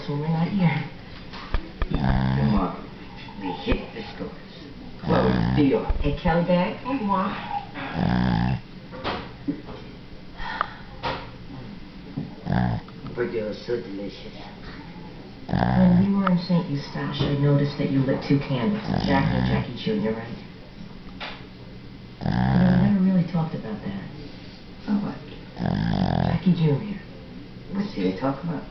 house when we're not here. Come on. We hit the stores. Close the door. Hey, Kelly bag? Hey, Mom. Burger is so delicious. When we were in St. Eustache, I noticed that you lit 2 candles. Jackie and Jackie Jr., right? But we never really talked about that. Oh, what? Jackie Jr. What did they talk about?